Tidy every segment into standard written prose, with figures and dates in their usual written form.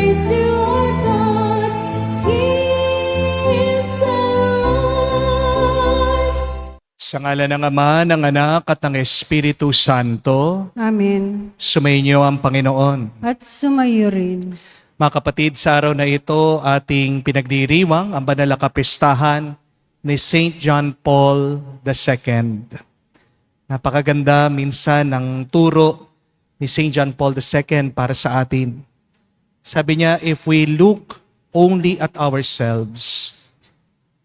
praise to our God. He is the Lord. Sa ngalan ng Ama, ng Anak, at ng Espiritu Santo, Amen. sumainyo ang Panginoon. At sumayo rin. Mga kapatid, sa araw na ito, ating pinagdiriwang ang banal na kapistahan ni St. John Paul II. Napakaganda minsan ng turo ni St. John Paul II para sa atin. Sabi niya, if we look only at ourselves,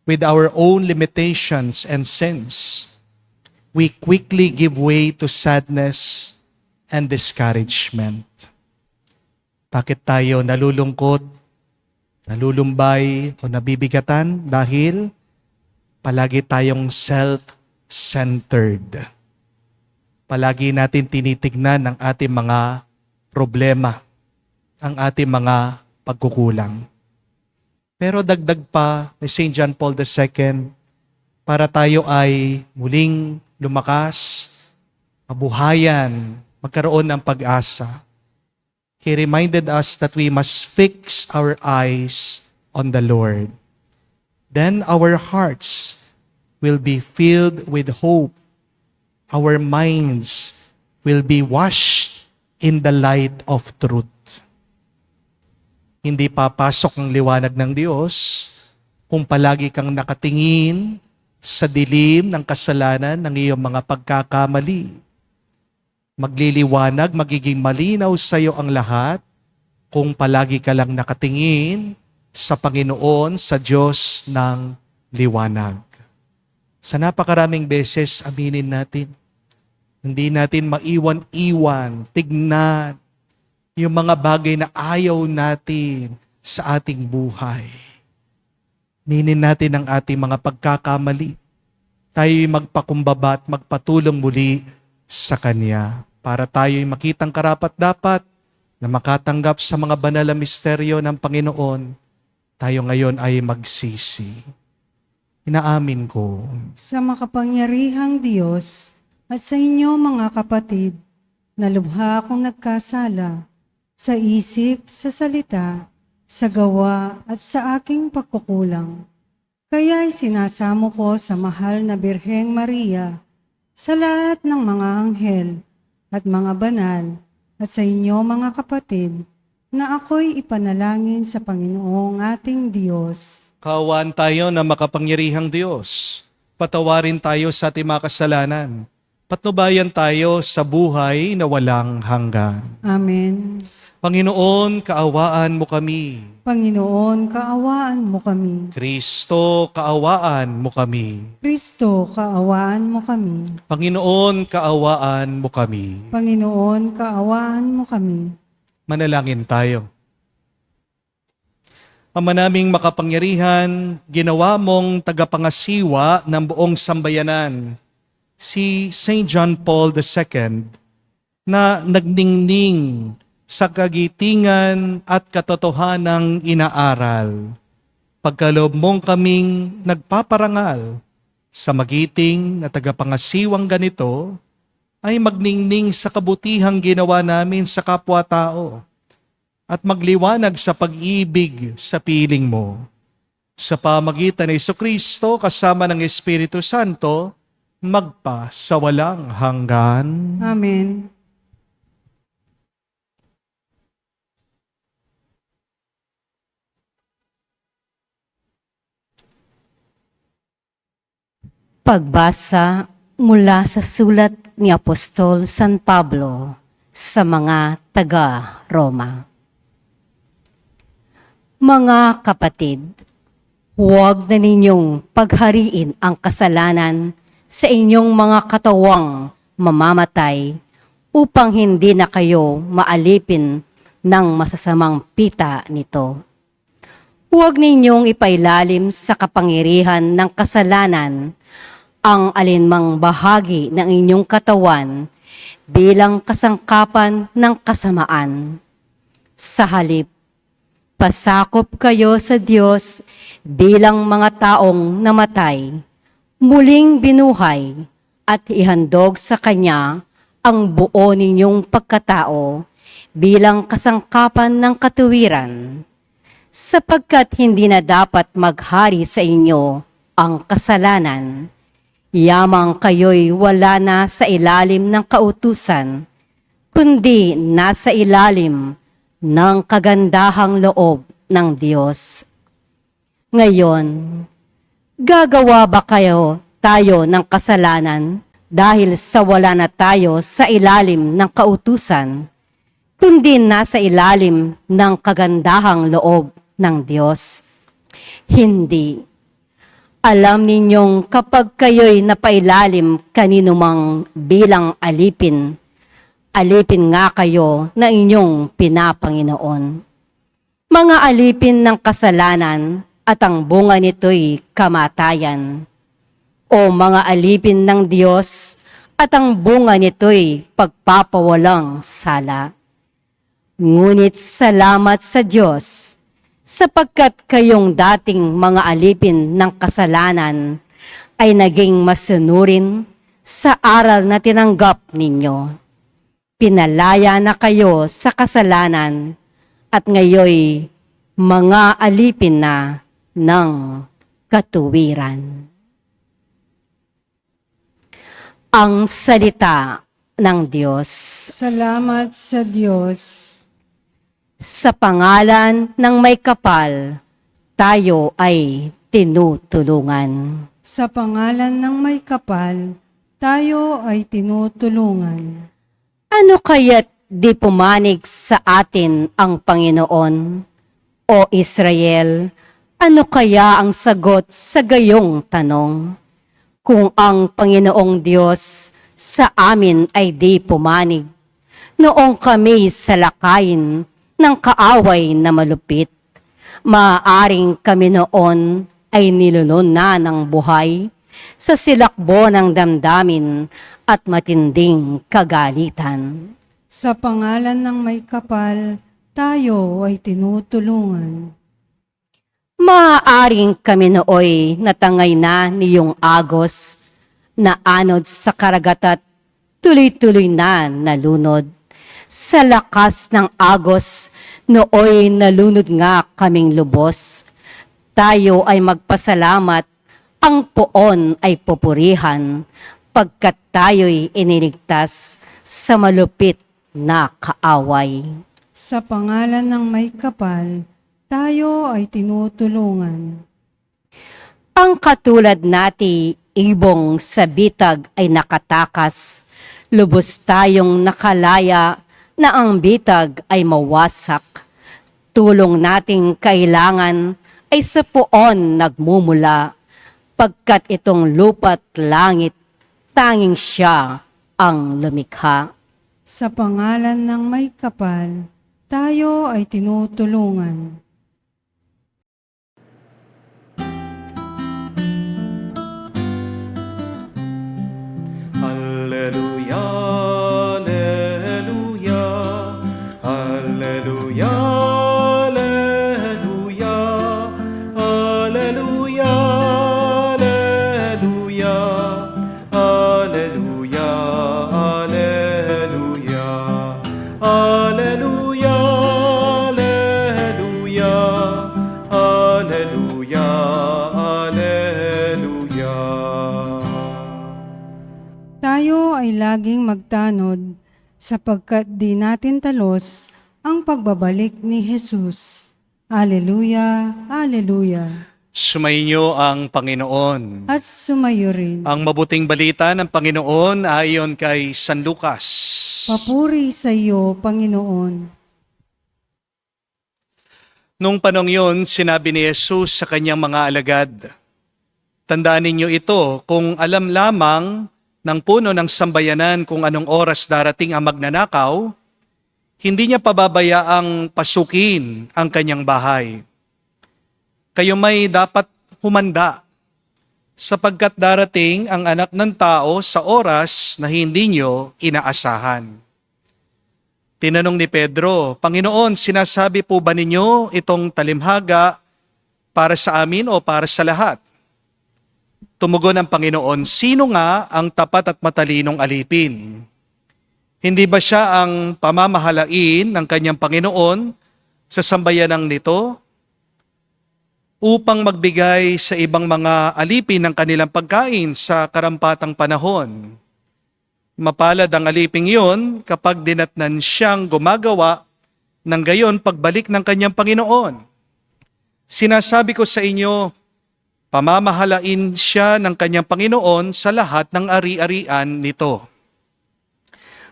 with our own limitations and sins, we quickly give way to sadness and discouragement. Bakit tayo nalulungkot, nalulumbay o nabibigatan? Dahil palagi tayong self-centered. Palagi natin tinitignan ang ating mga problema, ang ating mga pagkukulang. Pero dagdag pa ni St. John Paul II, para tayo ay muling lumakas, mabuhayan, magkaroon ng pag-asa. He reminded us that we must fix our eyes on the Lord. Then our hearts will be filled with hope. Our minds will be washed in the light of truth. Hindi papasok ang liwanag ng Diyos kung palagi kang nakatingin sa dilim ng kasalanan ng iyong mga pagkakamali. Magliliwanag, magiging malinaw sa iyo ang lahat kung palagi ka lang nakatingin sa Panginoon, sa Diyos ng liwanag. Sa napakaraming beses, aminin natin, hindi natin maiwan-iwan, tignan yung mga bagay na ayaw natin sa ating buhay. Minin natin ang ating mga pagkakamali. Tayo'y magpakumbaba at magpatulong muli sa Kanya para tayo'y makitang karapat-dapat na makatanggap sa mga banal na misteryo ng Panginoon. Tayo ngayon ay magsisi. Inaamin ko. Sa makapangyarihang Diyos at sa inyo mga kapatid, na lubha akong nagkasala sa isip, sa salita, sa gawa at sa aking pagkukulang. Kaya'y sinasamo ko sa mahal na Birheng Maria, sa lahat ng mga anghel at mga banal, at sa inyo mga kapatid, na ako'y ipanalangin sa Panginoong ating Diyos. Kaawaan tayo na makapangyarihang Diyos. Patawarin tayo sa ating mga kasalanan. Patnubayan tayo sa buhay na walang hanggan. Amen. Panginoon, kaawaan mo kami. Panginoon, kaawaan mo kami. Kristo, kaawaan mo kami. Kristo, kaawaan mo kami. Panginoon, kaawaan mo kami. Panginoon, kaawaan mo kami. Manalangin tayo. Ama naming makapangyarihan, ginawa mong tagapangasiwa ng buong sambayanan, si St. John Paul II, na nagningning sa kagitingan at katotohanang inaaral. Pagkaloob mong kaming nagpaparangal sa magiting na tagapangasiwang ganito, ay magningning sa kabutihang ginawa namin sa kapwa-tao at magliwanag sa pag-ibig sa piling mo. Sa pamagitan ni Jesucristo kasama ng Espiritu Santo, magpa sa walang hanggan. Amen. Pagbasa mula sa sulat ni Apostol San Pablo sa mga taga-Roma. Mga kapatid, huwag na ninyong paghariin ang kasalanan sa inyong mga katawang mamamatay upang hindi na kayo maalipin ng masasamang pita nito. Huwag ninyong ipailalim sa kapangyarihan ng kasalanan ang alinmang bahagi ng inyong katawan bilang kasangkapan ng kasamaan. Sa halip, pasakop kayo sa Diyos bilang mga taong namatay, muling binuhay at ihandog sa Kanya ang buo ninyong pagkatao bilang kasangkapan ng katuwiran, sapagkat hindi na dapat maghari sa inyo ang kasalanan. Yamang kayo'y wala na sa ilalim ng kautusan, kundi nasa ilalim ng kagandahang loob ng Diyos. Ngayon, gagawa ba tayo ng kasalanan dahil sa wala na tayo sa ilalim ng kautusan, kundi nasa ilalim ng kagandahang loob ng Diyos? Hindi. Alam ninyong kapag kayo'y napailalim kanino mang bilang alipin, alipin nga kayo na inyong pinapanginoon. Mga alipin ng kasalanan at ang bunga nito'y kamatayan. O mga alipin ng Diyos at ang bunga nito'y pagpapawalang sala. Ngunit salamat sa Diyos, sapagkat kayong dating mga alipin ng kasalanan ay naging masunurin sa aral na tinanggap ninyo. Pinalaya na kayo sa kasalanan at ngayoy mga alipin na ng katuwiran. Ang salita ng Diyos. Salamat sa Diyos. Sa pangalan ng may kapal, tayo ay tinutulungan. Sa pangalan ng may kapal, tayo ay tinutulungan. Ano kaya't di pumanig sa atin ang Panginoon? O Israel, ano kaya ang sagot sa gayong tanong? Kung ang Panginoong Diyos sa amin ay di pumanig, noong kami salakayin ng kaaway na malupit, maaaring kami noon ay nilulun na ng buhay sa silakbo ng damdamin at matinding kagalitan. Sa pangalan ng may kapal, tayo ay tinutulungan. Maaaring kami nooy natangay na niyong agos na anod sa karagatat, tuloy-tuloy na nalunod. Sa lakas ng agos, nooy nalunod nga kaming lubos. Tayo ay magpasalamat, ang poon ay pupurihan, pagkat tayo'y iniligtas sa malupit na kaaway. Sa pangalan ng may kapal, tayo ay tinutulungan. Ang katulad nati, ibong sa bitag ay nakatakas, lubos tayong nakalaya na ang bitag ay mawasak. Tulong nating kailangan ay sa poon nagmumula, pagkat itong lupa't langit, tanging siya ang lumikha. Sa pangalan ng may kapal, tayo ay tinutulungan. Alleluia, alleluia, alleluia, alleluia, alleluia, alleluia, alleluia, alleluia, alleluia, alleluia, alleluia, alleluia. Tayo ay laging magtanod sapagkat di natin talos ang pagbabalik ni Jesus. Alleluia, alleluia. Sumainyo ang Panginoon. At sumayo rin. Ang mabuting balita ng Panginoon ayon kay San Lucas. Papuri sa iyo, Panginoon. Nung panong yun, sinabi ni Jesus sa kanyang mga alagad, "Tandaan ninyo ito, kung alam lamang ng puno ng sambayanan kung anong oras darating ang magnanakaw, hindi niya pababayaang pasukin ang kanyang bahay. Kayo may dapat humanda, sapagkat darating ang anak ng tao sa oras na hindi niyo inaasahan." Tinanong ni Pedro, "Panginoon, sinasabi po ba ninyo itong talimhaga para sa amin o para sa lahat?" Tumugon ang Panginoon, "Sino nga ang tapat at matalinong alipin? Hindi ba siya ang pamamahalain ng kanyang Panginoon sa sambayanang nito upang magbigay sa ibang mga alipin ng kanilang pagkain sa karampatang panahon? Mapalad ang aliping iyon kapag dinatnan siyang gumagawa ng gayon pagbalik ng kanyang Panginoon. Sinasabi ko sa inyo, pamamahalain siya ng kanyang Panginoon sa lahat ng ari-arian nito.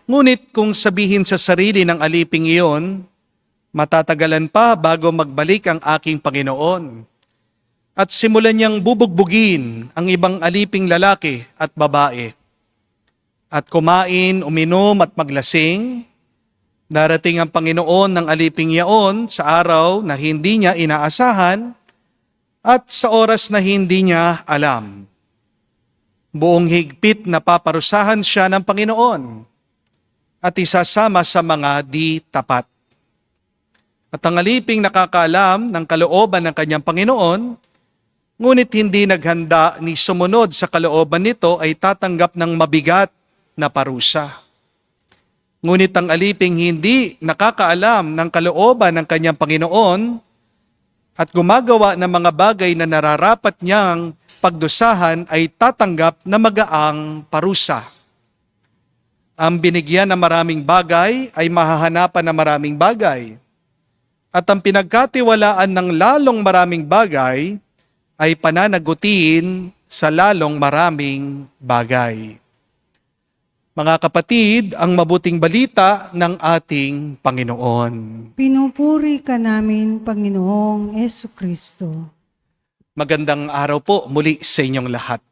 Ngunit kung sabihin sa sarili ng aliping iyon, matatagalan pa bago magbalik ang aking Panginoon. At simulan niyang bubugbugin ang ibang aliping lalaki at babae. At kumain, uminom at maglasing, darating ang Panginoon ng aliping yaon sa araw na hindi niya inaasahan at sa oras na hindi niya alam. Buong higpit na paparusahan siya ng Panginoon at isasama sa mga di tapat. At ang aliping nakakaalam ng kalooban ng kanyang Panginoon, ngunit hindi naghanda ni sumunod sa kalooban nito ay tatanggap ng mabigat na parusa. Ngunit ang aliping hindi nakakaalam ng kalooban ng kanyang Panginoon at gumagawa ng mga bagay na nararapat niyang pagdusahan ay tatanggap na magaang parusa. Ang binigyan ng maraming bagay ay mahahanapan ng maraming bagay. At ang pinagkatiwalaan ng lalong maraming bagay ay pananagutin sa lalong maraming bagay. Mga kapatid, ang mabuting balita ng ating Panginoon. Pinupuri ka namin, Panginoong Jesucristo. Magandang araw po muli sa inyong lahat.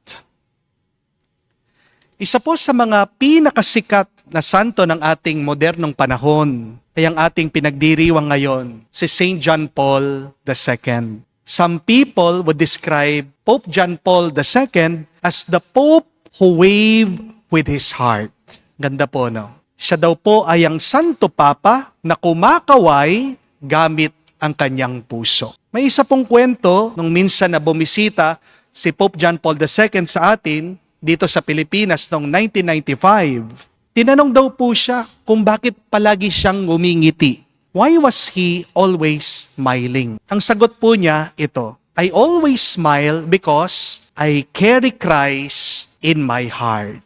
Isa po sa mga pinakasikat na santo ng ating modernong panahon ay ang ating pinagdiriwang ngayon, si Saint John Paul II. Some people would describe Pope John Paul II as the Pope who waved with his heart. Ganda po, no? Siya daw po ay ang Santo Papa na kumakaway gamit ang kanyang puso. May isa pong kwento nung minsan na bumisita si Pope John Paul II sa atin dito sa Pilipinas noong 1995. Tinanong daw po siya kung bakit palagi siyang ngumingiti. Why was he always smiling? Ang sagot po niya ito, I always smile because I carry Christ in my heart.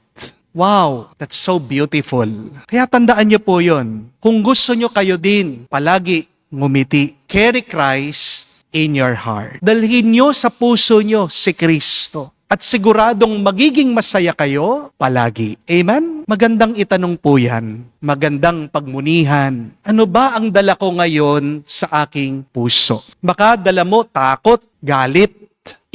Wow, that's so beautiful. Kaya tandaan niyo po yon. Kung gusto niyo kayo din, palagi ngumiti. Carry Christ in your heart. Dalhin niyo sa puso niyo si Kristo. At siguradong magiging masaya kayo palagi. Amen? Magandang itanong po yan. Magandang pagmunihan. Ano ba ang dala ko ngayon sa aking puso? Baka dala mo takot, galit,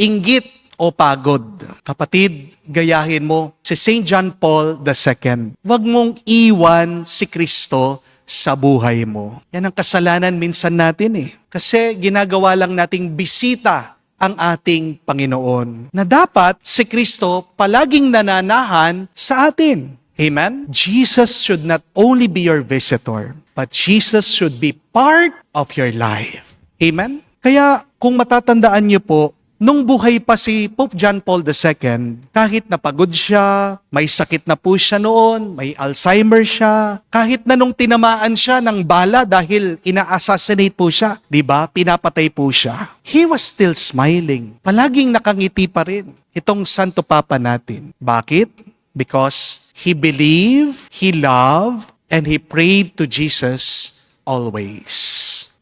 inggit, o pagod. Kapatid, gayahin mo si St. John Paul II. Huwag mong iwan si Kristo sa buhay mo. Yan ang kasalanan minsan natin eh. Kasi ginagawa lang nating bisita ang ating Panginoon. Na dapat si Kristo palaging nananahan sa atin. Amen? Jesus should not only be your visitor, but Jesus should be part of your life. Amen? Kaya kung matatandaan niyo po, nung buhay pa si Pope John Paul II, kahit napagod siya, may sakit na po siya noon, may Alzheimer siya, kahit na nung tinamaan siya ng bala dahil ina-assassinate po siya, di ba? Pinapatay po siya. He was still smiling. Palaging nakangiti pa rin itong Santo Papa natin. Bakit? Because he believed, he loved, and he prayed to Jesus always.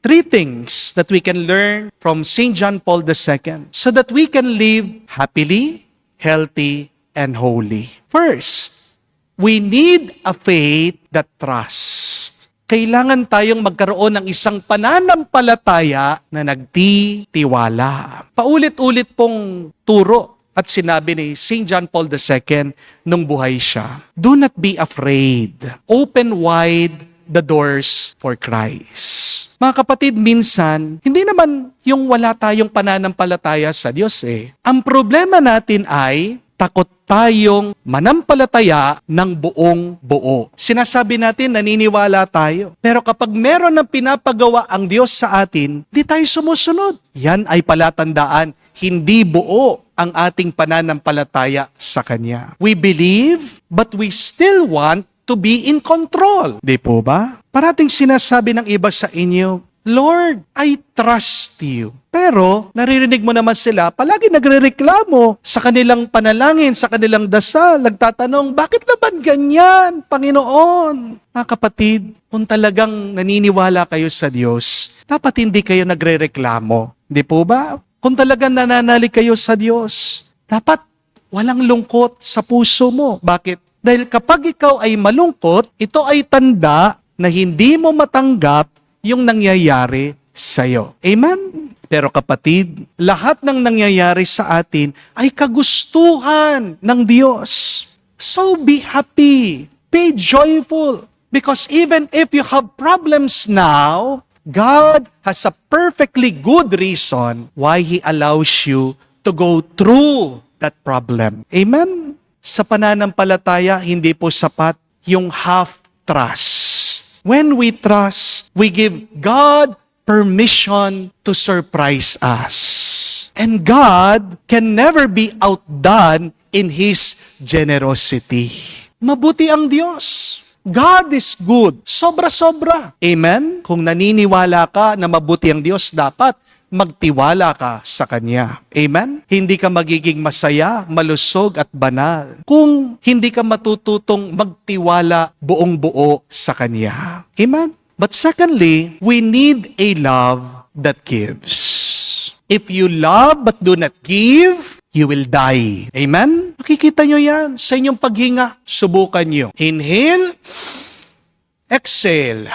3 things that we can learn from St. John Paul II so that we can live happily, healthy, and holy. First, we need a faith that trusts. Kailangan tayong magkaroon ng isang pananampalataya na nagtitiwala. Paulit-ulit pong turo at sinabi ni St. John Paul II nung buhay siya, do not be afraid. Open wide the doors for Christ. Mga kapatid, minsan, hindi naman yung wala tayong pananampalataya sa Diyos eh. Ang problema natin ay takot tayong manampalataya ng buong buo. Sinasabi natin, naniniwala tayo. Pero kapag meron ng pinapagawa ang Diyos sa atin, di tayo sumusunod. Yan ay palatandaan, hindi buo ang ating pananampalataya sa Kanya. We believe, but we still want to be in control. Di po ba? Parating sinasabi ng iba sa inyo, Lord, I trust you. Pero, naririnig mo naman sila, palagi nagrereklamo sa kanilang panalangin, sa kanilang dasal, nagtatanong, bakit naman ganyan, Panginoon? Mga kapatid, kung talagang naniniwala kayo sa Diyos, dapat hindi kayo nagrereklamo. Di po ba? Kung talagang nananalig kayo sa Diyos, dapat walang lungkot sa puso mo. Bakit? Dahil kapag ikaw ay malungkot, ito ay tanda na hindi mo matanggap yung nangyayari sa'yo. Amen? Pero kapatid, lahat ng nangyayari sa atin ay kagustuhan ng Diyos. So be happy. Be joyful. Because even if you have problems now, God has a perfectly good reason why He allows you to go through that problem. Amen? Sa pananampalataya, hindi po sapat yung half trust. When we trust, we give God permission to surprise us. And God can never be outdone in His generosity. Mabuti ang Diyos. God is good. Sobra-sobra. Amen? Kung naniniwala ka na mabuti ang Diyos, dapat magtiwala ka sa Kanya. Amen? Hindi ka magiging masaya, malusog at banal kung hindi ka matututong magtiwala buong-buo sa Kanya. Amen? But secondly, we need a love that gives. If you love but do not give, you will die. Amen? Makikita nyo yan sa inyong paghinga. Subukan nyo. Inhale, exhale.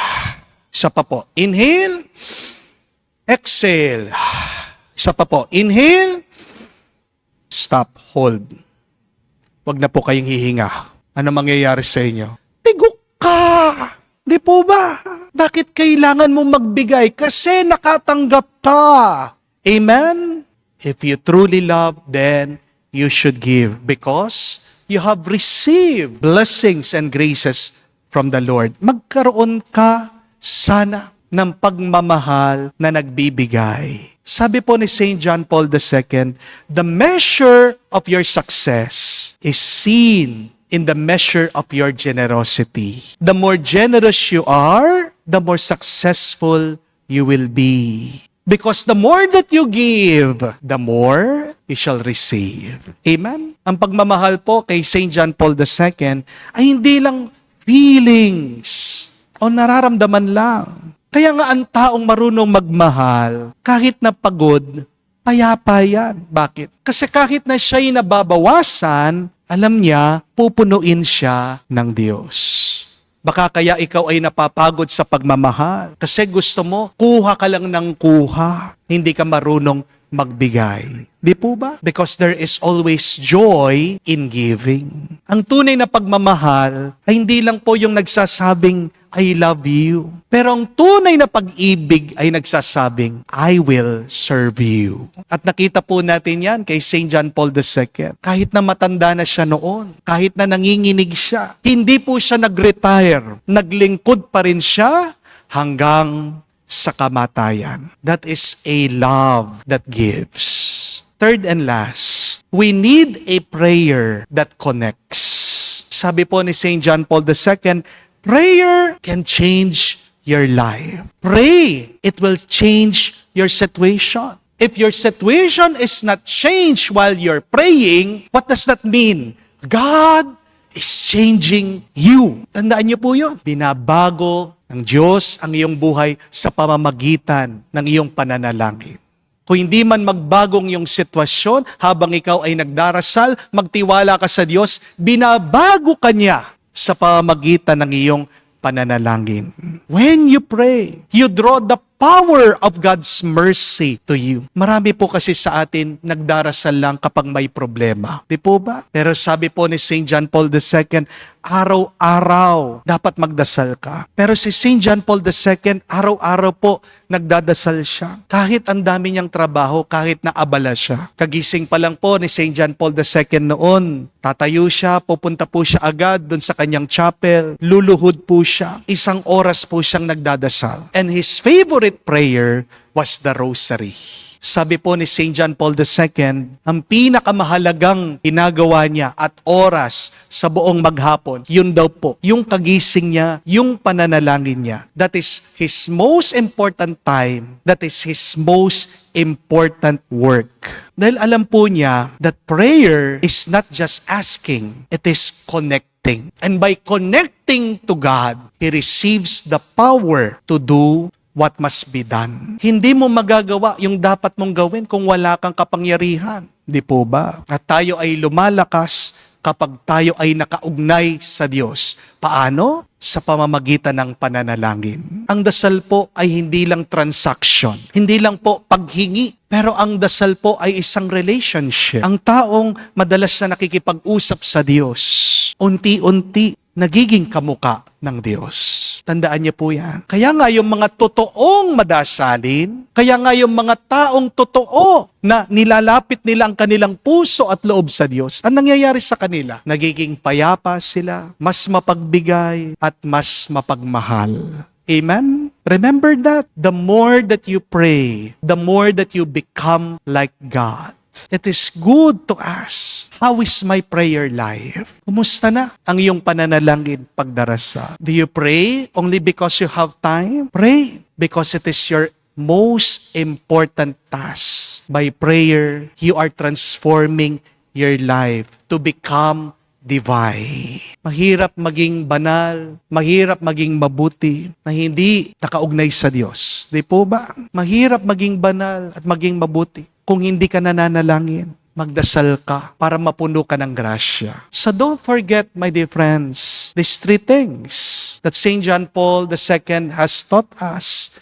Isa pa po. Inhale, exhale. Isa pa po. Inhale. Stop. Hold. Huwag na po kayong hihinga. Ano mangyayari sa inyo? Tigok ka! Di po ba? Bakit kailangan mo magbigay? Kasi nakatanggap ka. Amen? If you truly love, then you should give because you have received blessings and graces from the Lord. Magkaroon ka sana ng pagmamahal na nagbibigay. Sabi po ni St. John Paul II, the measure of your success is seen in the measure of your generosity. The more generous you are, the more successful you will be. Because the more that you give, the more you shall receive. Amen? Ang pagmamahal po kay St. John Paul II ay hindi lang feelings o nararamdaman lang. Kaya nga ang taong marunong magmahal, kahit na pagod, payapa yan. Bakit? Kasi kahit na siya'y nababawasan, alam niya, pupunuin siya ng Diyos. Baka kaya ikaw ay napapagod sa pagmamahal kasi gusto mo, kuha ka lang ng kuha. Hindi ka marunong magbigay. Di po ba? Because there is always joy in giving. Ang tunay na pagmamahal ay hindi lang po yung nagsasabing, I love you. Pero ang tunay na pag-ibig ay nagsasabing, I will serve you. At nakita po natin yan kay St. John Paul II. Kahit na matanda na siya noon, kahit na nanginginig siya, hindi po siya nag-retire. Naglingkod pa rin siya hanggang sa kamatayan. That is a love that gives. Third and last, we need a prayer that connects. Sabi po ni St. John Paul II, prayer can change your life. Pray, it will change your situation. If your situation is not changed while you're praying, what does that mean? God is changing you. Tandaan niyo po yun. Binabago ng Diyos ang iyong buhay sa pamamagitan ng iyong pananalangin. Kung hindi man magbagong yung sitwasyon, habang ikaw ay nagdarasal, magtiwala ka sa Diyos, binabago ka niya sa pamamagitan ng iyong pananalangin. When you pray, you draw the power of God's mercy to you. Marami po kasi sa atin nagdarasal lang kapag may problema. Di po ba? Pero sabi po ni St. John Paul II, araw-araw dapat magdasal ka. Pero si St. John Paul II, araw-araw po nagdadasal siya. Kahit ang dami niyang trabaho, kahit naabala siya. Kagising pa lang po ni St. John Paul II noon, tatayo siya, pupunta po siya agad dun sa kanyang chapel, luluhod po siya. 1 oras po siyang nagdadasal. And his favorite prayer was the rosary. Sabi po ni St. John Paul II, ang pinakamahalagang ginagawa niya at oras sa buong maghapon, yun daw po, yung kagising niya, yung pananalangin niya. That is his most important time. That is his most important work. Dahil alam po niya that prayer is not just asking, it is connecting. And by connecting to God, he receives the power to do what must be done. Hindi mo magagawa yung dapat mong gawin kung wala kang kapangyarihan. Di po ba? At tayo ay lumalakas kapag tayo ay nakaugnay sa Diyos. Paano? Sa pamamagitan ng pananalangin. Ang dasal po ay hindi lang transaction. Hindi lang po paghingi. Pero ang dasal po ay isang relationship. Ang taong madalas na nakikipag-usap sa Diyos, unti-unti nagiging kamuka ng Diyos. Tandaan niyo po yan. Kaya nga yung mga totoong madasalin, kaya nga yung mga taong totoo na nilalapit nila ang kanilang puso at loob sa Diyos, ang nangyayari sa kanila, nagiging payapa sila, mas mapagbigay at mas mapagmahal. Amen? Remember that the more that you pray, the more that you become like God. It is good to ask, how is my prayer life? Kumusta na ang iyong pananalangin pagdarasa? Do you pray only because you have time? Pray because it is your most important task. By prayer, you are transforming your life to become divine. Mahirap maging banal, mahirap maging mabuti na hindi nakaugnay sa Diyos. Di po ba? Mahirap maging banal at maging mabuti kung hindi ka nananalangin. Magdasal ka para mapuno ka ng grasya. So don't forget, my dear friends, these three things that St. John Paul II has taught us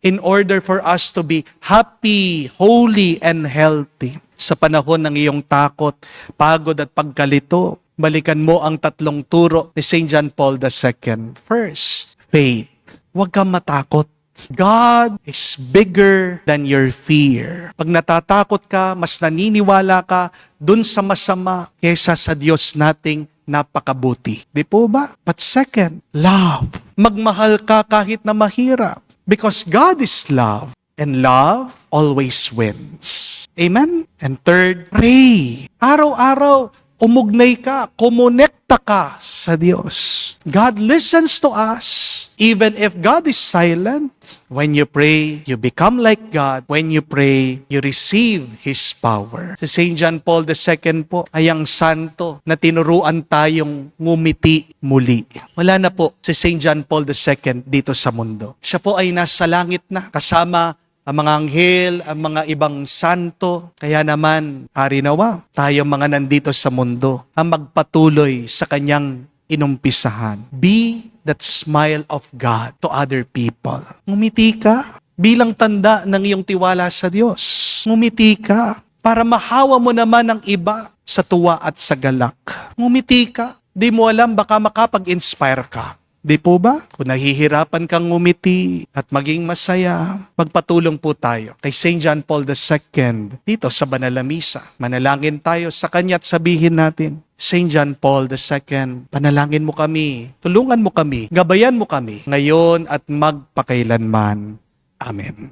in order for us to be happy, holy, and healthy. Sa panahon ng iyong takot, pagod at pagkalito, balikan mo ang tatlong turo ni St. John Paul II. First, faith. Huwag kang matakot. God is bigger than your fear. Pag natatakot ka, mas naniniwala ka dun sa masama kesa sa Diyos nating napakabuti. Di po ba? But second, love. Magmahal ka kahit na mahirap. Because God is love. And love always wins. Amen? And third, pray. Araw-araw, umugnay ka, kumonekta ka sa Diyos. God listens to us. Even if God is silent, when you pray, you become like God. When you pray, you receive His power. Si St. John Paul II po ay ang santo na tinuruan tayong ngumiti muli. Wala na po si St. John Paul II dito sa mundo. Siya po ay nasa langit na kasama ang mga anghel, ang mga ibang santo. Kaya naman, ari nawa, tayo mga nandito sa mundo, ang magpatuloy sa kanyang inumpisahan. Be that smile of God to other people. Ngumiti ka bilang tanda ng iyong tiwala sa Diyos. Ngumiti ka para mahawa mo naman ang iba sa tuwa at sa galak. Ngumiti ka, di mo alam baka makapag-inspire ka. Di po ba? Kung nahihirapan kang ngumiti at maging masaya, magpatulong po tayo kay St. John Paul II dito sa Banal na Misa. Manalangin tayo sa kanya at sabihin natin, St. John Paul II, panalangin mo kami, tulungan mo kami, gabayan mo kami, ngayon at magpakailanman. Amen.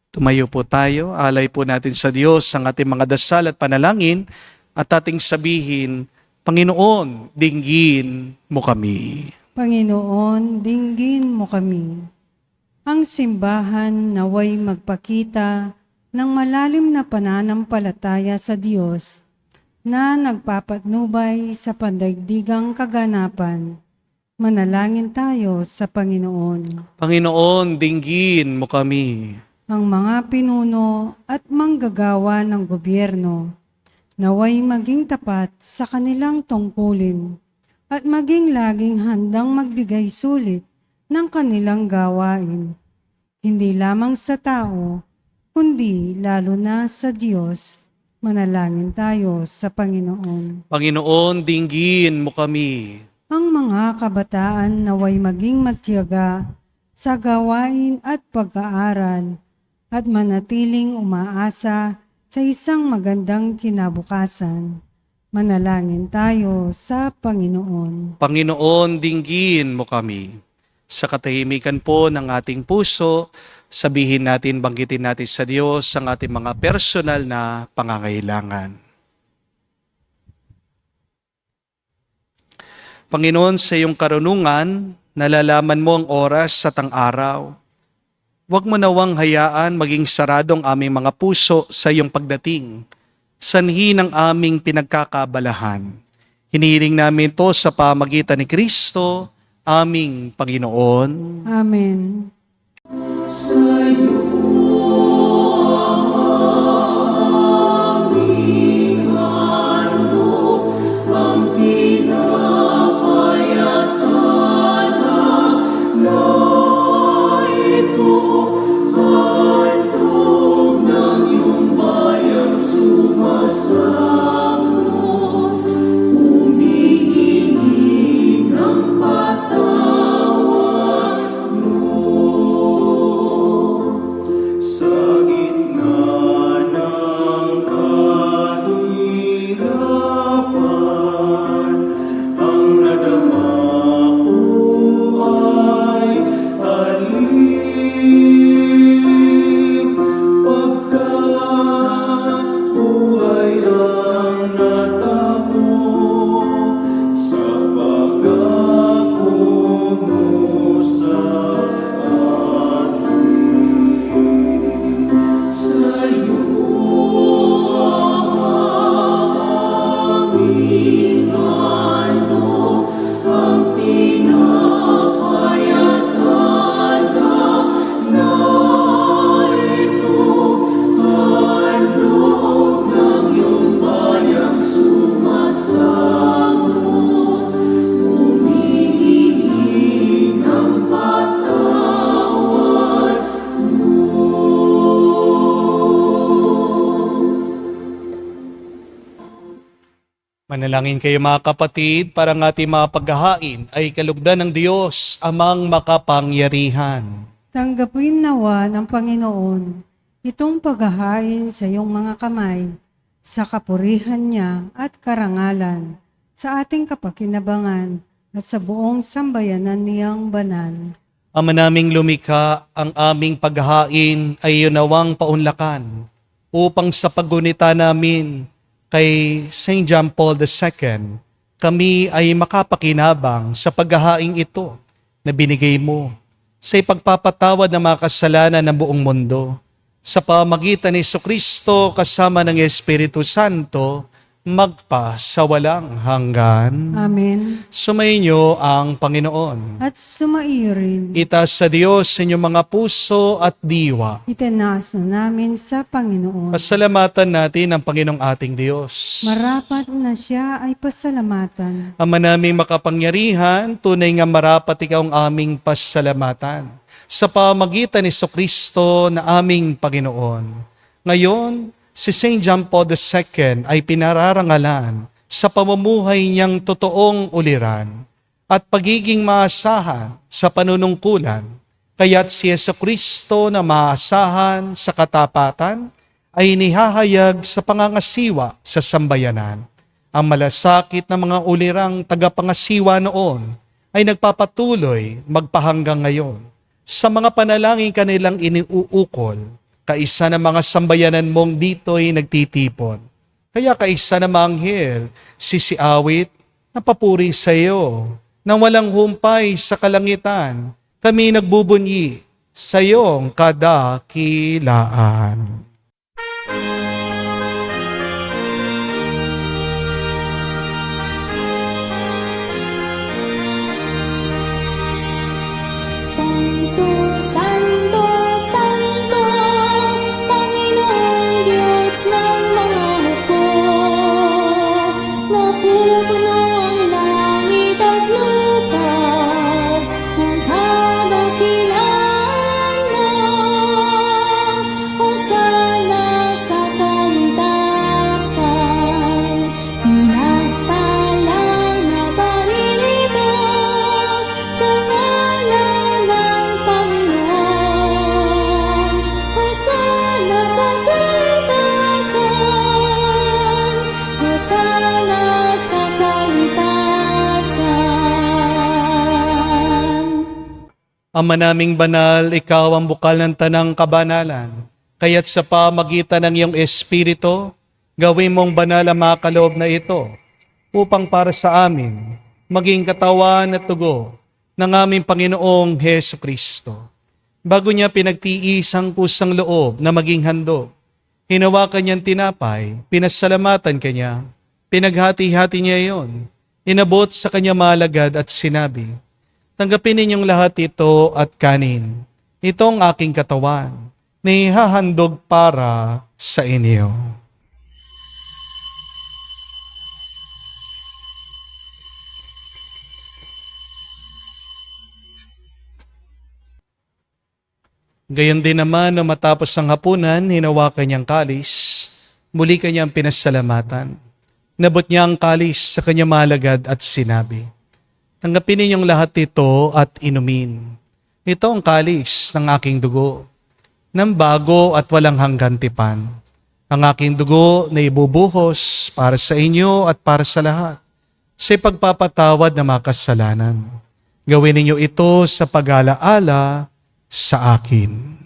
Tumayo po tayo, alay po natin sa Diyos ang ating mga dasal at panalangin at ating sabihin, Panginoon, dinggin mo kami. Panginoon, dinggin mo kami. Ang simbahan naway magpakita ng malalim na pananampalataya sa Diyos na nagpapatnubay sa pandaigdigang kaganapan. Manalangin tayo sa Panginoon. Panginoon, dinggin mo kami. Ang mga pinuno at manggagawa ng gobyerno naway maging tapat sa kanilang tungkulin at maging laging handang magbigay sulit ng kanilang gawain, hindi lamang sa tao, kundi lalo na sa Diyos. Manalangin tayo sa Panginoon. Panginoon, dinggin mo kami. Ang mga kabataan naway maging matiyaga sa gawain at pag-aaral at manatiling umaasa sa isang magandang kinabukasan. Manalangin tayo sa Panginoon. Panginoon, dinggin mo kami. Sa katahimikan po ng ating puso, sabihin natin, banggitin natin sa Diyos ang ating mga personal na pangangailangan. Panginoon, sa iyong karunungan, nalalaman mo ang oras sa tang-araw. Huwag mo nawang hayaan maging saradong aming mga puso sa iyong pagdating, sanhi ng aming pinagkakabalahan. Hinihiling namin ito sa pamagitan ni Kristo, aming Panginoon. Amen. Manalangin kayo mga kapatid, para ng ating mga paghahain ay kalugdan ng Diyos, amang makapangyarihan. Tanggapin nawa ng Panginoon itong paghahain sa iyong mga kamay, sa kapurihan niya at karangalan, sa ating kapakinabangan at sa buong sambayanan niyang banal. Ama naming lumikha, ang aming paghahain ay iyon nawang paunlakan, upang sa paggunita namin kay St. John Paul II, kami ay makapakinabang sa paghahaing ito na binigay mo sa ipagpapatawad ng mga kasalanan ng buong mundo. Sa pamagitan ni Jesucristo kasama ng Espiritu Santo, magpa sa walang hanggan. Amen. Sumainyo ang Panginoon. At sumaiyo rin. Itaas sa Diyos sa inyong mga puso at diwa. Itinaas na namin sa Panginoon. Pasalamatan natin ang Panginoong ating Diyos. Marapat na siya ay pasalamatan. Ama naming makapangyarihan, tunay nga marapat ikaw ang aming pasalamatan. Sa pamagitan ni Jesucristo na aming Panginoon. Ngayon, si St. John Paul II ay pinararangalan sa pamumuhay niyang totoong uliran at pagiging maasahan sa panunungkulan. Kaya't si Jesucristo na maasahan sa katapatan ay inihahayag sa pangangasiwa sa sambayanan. Ang malasakit ng mga ulirang tagapangasiwa noon ay nagpapatuloy magpahanggang ngayon. Sa mga panalangin kanilang iniuukol, kaisa ng mga sambayanan mong dito'y nagtitipon. Kaya kaisa ng mga anghel, sisiawit na papuri sa iyo. Nang walang humpay sa kalangitan, kami nagbubunyi sa iyong kadakilaan. Santo, Santo, Santo, Panginoong Diyos ng mga hukbo. Napupuno ang langit at lupa ng kadakilaan mo. Hosana sa kaitaasan, pinagpalang na paninito sa ngalan ng Panginoon. Ama naming banal, ikaw ang bukal ng tanang kabanalan. Kaya't sa pamagitan ng iyong Espiritu, gawin mong banal ang mga kaloob na ito upang para sa amin maging katawan at tugo ng aming Panginoong Heso Kristo. Bago niya pinagtiis ang kusang loob na maging handog, hinawakan niyang tinapay, pinasalamatan kanya, pinaghati-hati niya iyon, inabot sa kanya malagad at sinabi, tanggapin ninyong lahat ito at kanin. Ito ang aking katawan na ihahandog para sa inyo. Gayon din naman, nung matapos ang hapunan, hinawakan niyang kalis, muli kanyang pinasalamatan. Nabot niya ang kalis sa kanyang malagad at sinabi, tanggapin ninyong lahat ito at inumin. Ito ang kalis ng aking dugo, ng bago at walang hanggan tipan. Ang aking dugo na ibubuhos para sa inyo at para sa lahat, sa pagpapatawad ng mga kasalanan. Gawin ninyo ito sa pag-alaala sa akin.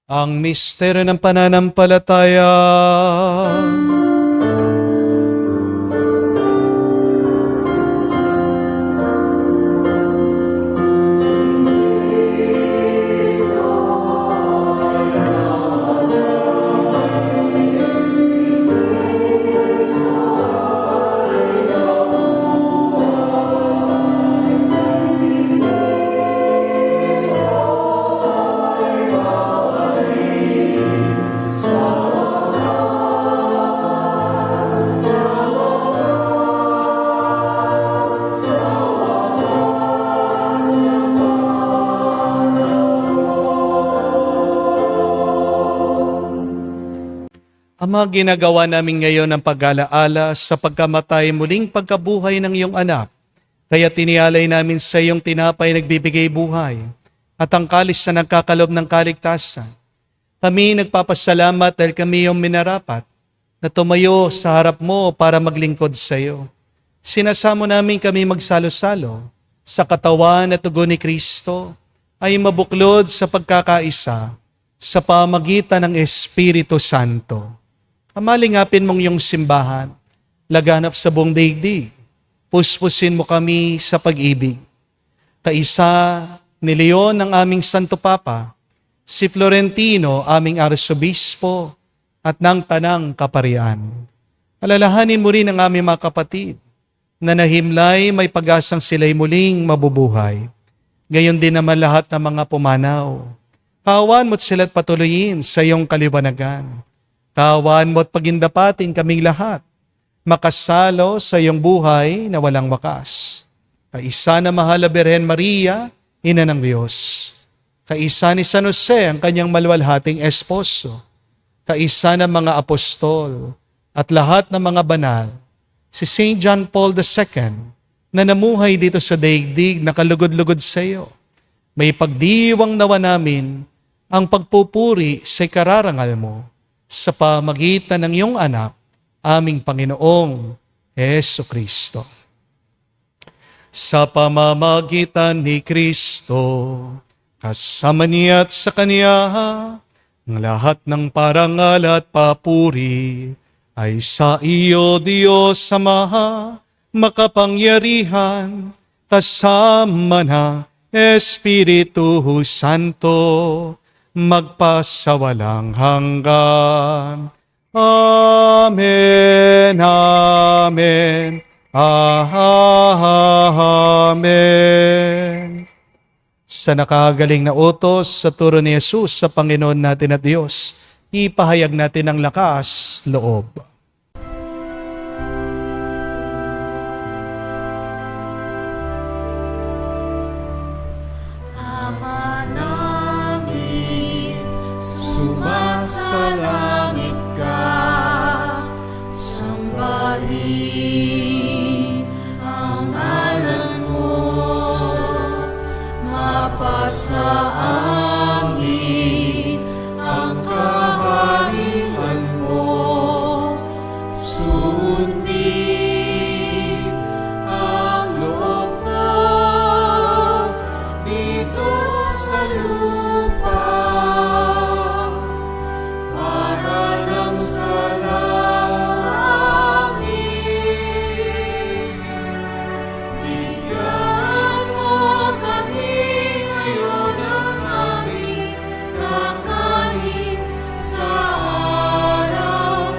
Ang misteryo ng pananampalataya. Ama, ginagawa namin ngayon ang pag-alaala sa pagkamatay muling pagkabuhay ng iyong anak. Kaya tinialay namin sa iyong tinapay nagbibigay buhay at ang kalis na nagkakalob ng kaligtasan. Kami nagpapasalamat dahil kami iyong minarapat na tumayo sa harap mo para maglingkod sa iyo. Sinasamo namin kami magsalo-salo sa katawan at dugo ni Kristo ay mabuklod sa pagkakaisa sa pamagitan ng Espiritu Santo. Amalingapin mong iyong simbahan, laganap sa buong daigdig. Puspusin mo kami sa pag-ibig. Kaisa ni Leon ang aming Santo Papa, si Florentino aming Arsobispo at ng Tanang Kaparian. Alalahanin mo rin ang aming mga kapatid na nahimlay may pag-asang sila'y muling mabubuhay. Gayon din naman lahat ng mga pumanaw. Kawan mo't sila't patuloyin sa iyong kaliwanagan. Kawan mo't pagindapatin kaming lahat, makasalo sa iyong buhay na walang wakas. Kaisa na mahal na Birhen Maria, Ina ng Diyos. Kaisa ni San Jose, ang kanyang maluwalhating esposo. Kaisa ng mga apostol at lahat ng mga banal. Si St. John Paul II na namuhay dito sa daigdig na kalugod-lugod sa iyo. May pagdiwang nawa namin ang pagpupuri sa kararangal mo sa pamagitan ng iyong anak, aming Panginoong Heso Kristo. Sa pamamagitan ni Kristo, kasama niya at sa Kanya, ang lahat ng parangal at papuri ay sa iyo, Diyos Ama, makapangyarihan, kasama na Espiritu Santo, magpasawalang hanggan. Amen, amen, amen. Sa nakagaling na utos sa turo ni Jesus sa Panginoon natin at Diyos, ipahayag natin ang lakas loob. Sumasalangit ka, sambahin ang ngalan mo, mapasa angin ang kaharian sundin ang loob mo dito sa lupa para lang sa langit. Bigyan mo kami ngayon ng aming kakanin sa araw-araw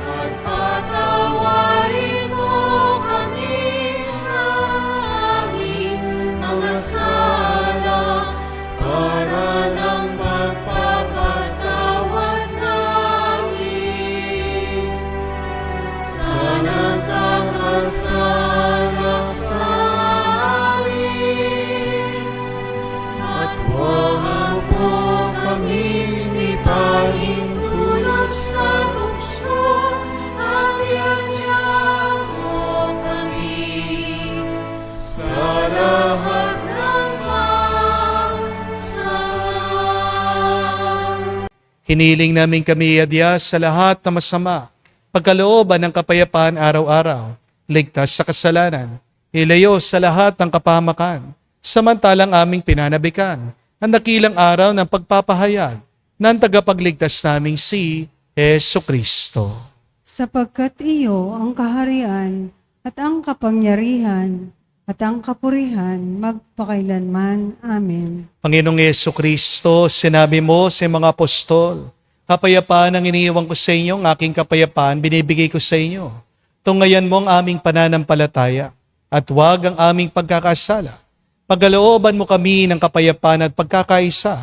at patawarin mo kami sa aming mga sala para ng pagpapatawad namin sa nagkakasala sa amin. At huwag mo kami ipahintulot sa tukso at iadya mo kami sa lahat ng masama. Hiniling namin kami adya sa lahat na masama, pagkalooban ng kapayapaan araw-araw, ligtas sa kasalanan, ilayo sa lahat ng kapahamakan, samantalang aming pinanabikan ang dakilang araw ng pagpapahayag ng tagapagligtas naming si Jesucristo. Sapagkat iyo ang kaharian at ang kapangyarihan at ang kapurihan magpakailanman. Amen. Panginoong Jesucristo, sinabi mo sa mga apostol, kapayapaan ang iniiwan ko sa inyo, ang aking kapayapaan binibigay ko sa inyo. Tungayan mo ang aming pananampalataya at huwag ang aming pagkakasala. Pagkalooban mo kami ng kapayapaan at pagkakaisa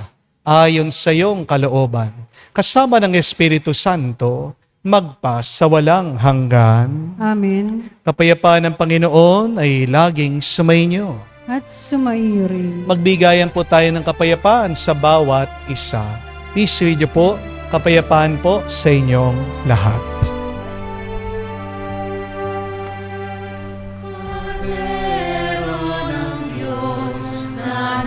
ayon sa iyong kalooban. Kasama ng Espiritu Santo, magpa sa walang hanggan. Amen. Kapayapaan ng Panginoon ay laging sumainyo. At sumaiyo rin. Magbigayan po tayo ng kapayapaan sa bawat isa. Peace with you po, kapayapaan po sa inyong lahat. Kordero ng Diyos na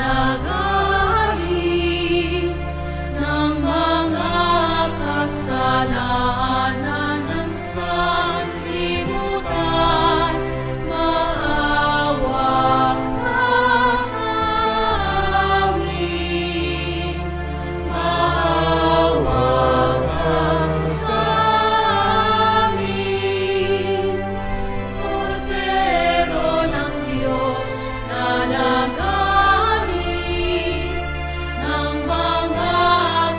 nag-aalis ng mga kasalanan ng sanlibutan, maawa ka sa amin. Maawa ka sa amin. Kordero ng Diyos na nag-aalis ng mga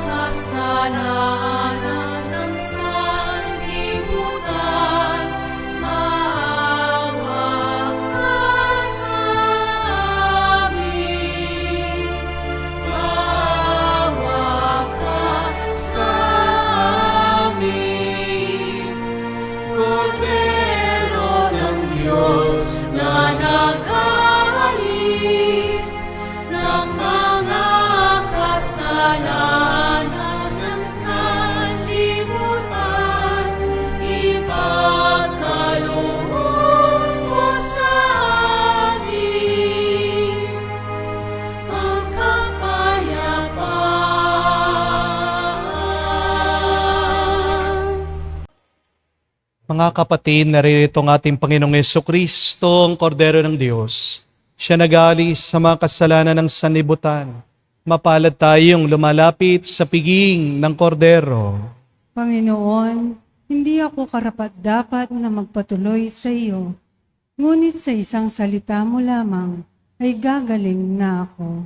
kasalanan ng sanlibutan, maawa ka sa amin. Maawa ka sa amin. Kordero ng Diyos na nag-aalis ng mga kasalanan ng sanlibutan, ipagkaloob mo sa amin ang kapayapaan. Mga kapatid, naririto ang ating Panginoong Jesucristo, ang Kordero ng Diyos. Siya nag-aalis sa mga kasalanan ng sanlibutan. Mapalad tayong lumalapit sa piging ng Kordero. Panginoon, hindi ako karapat-dapat na magpatuloy sa iyo, ngunit sa isang salita mo lamang ay gagaling na ako.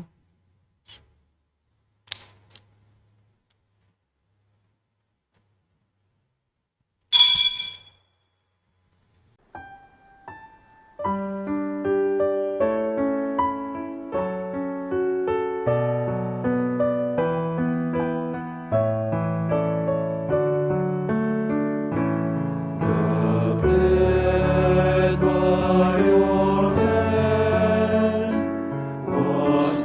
Bread by your hands was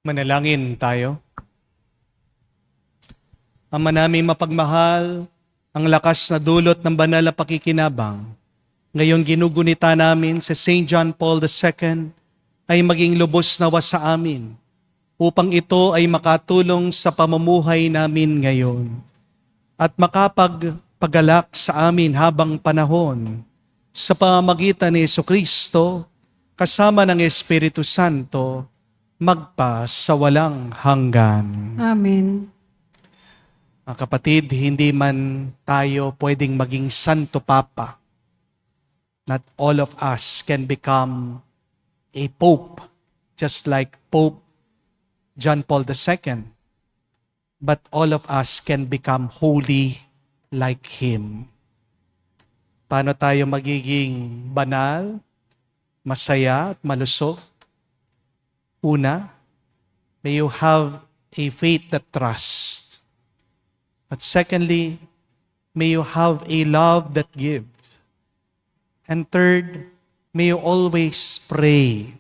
Manalangin tayo. Ama namin mapagmahal, ang lakas na dulot ng banal na pakikinabang, ngayon ginugunita namin sa St. John Paul II ay maging lubos nawa sa amin upang ito ay makatulong sa pamumuhay namin ngayon at makapagpagalak sa amin habang panahon sa pamamagitan ni Jesucristo kasama ng Espiritu Santo magpa sa walang hanggan. Amen. Mga kapatid, hindi man tayo pwedeng maging Santo Papa. Not all of us can become a Pope, just like Pope John Paul II. But all of us can become holy like Him. Paano tayo magiging banal, masaya at malusog? Una, may you have a faith that trusts. But secondly, may you have a love that gives. And third, may you always pray,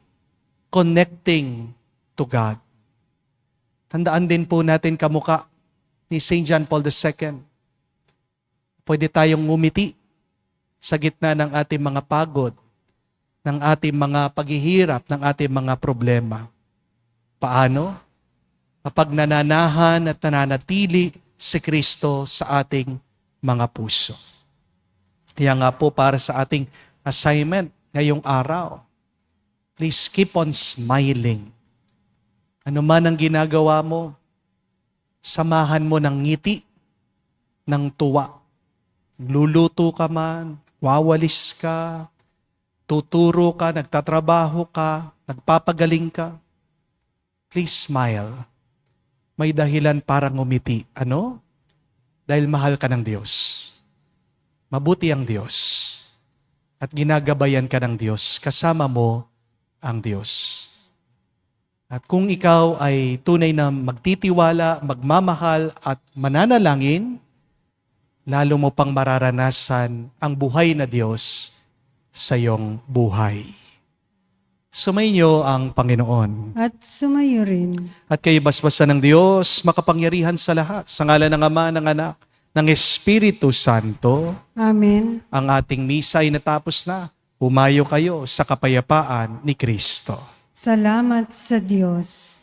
connecting to God. Tandaan din po natin kamuka ni St. John Paul II. Pwede tayong ngumiti sa gitna ng ating mga pagod, ng ating mga paghihirap, ng ating mga problema. Paano? Kapag nananahan at nananatili si Kristo sa ating mga puso. Kaya nga po para sa ating assignment ngayong araw, please keep on smiling. Ano man ang ginagawa mo, samahan mo ng ngiti, ng tuwa. Luluto ka man, wawalis ka, tuturo ka, nagtatrabaho ka, nagpapagaling ka. Please smile. May dahilan para ngumiti. Ano? Dahil mahal ka ng Diyos. Mabuti ang Diyos. At ginagabayan ka ng Diyos. Kasama mo ang Diyos. At kung ikaw ay tunay na magtitiwala, magmamahal at mananalangin, lalo mo pang mararanasan ang buhay na Diyos sa iyong buhay. Sumainyo ang Panginoon. At sumayo rin. At kayo basbasan ng Diyos, makapangyarihan sa lahat, sa ngalan ng Ama, ng Anak, ng Espiritu Santo. Amen. Ang ating misa ay natapos na. Humayo kayo sa kapayapaan ni Kristo. Salamat sa Diyos.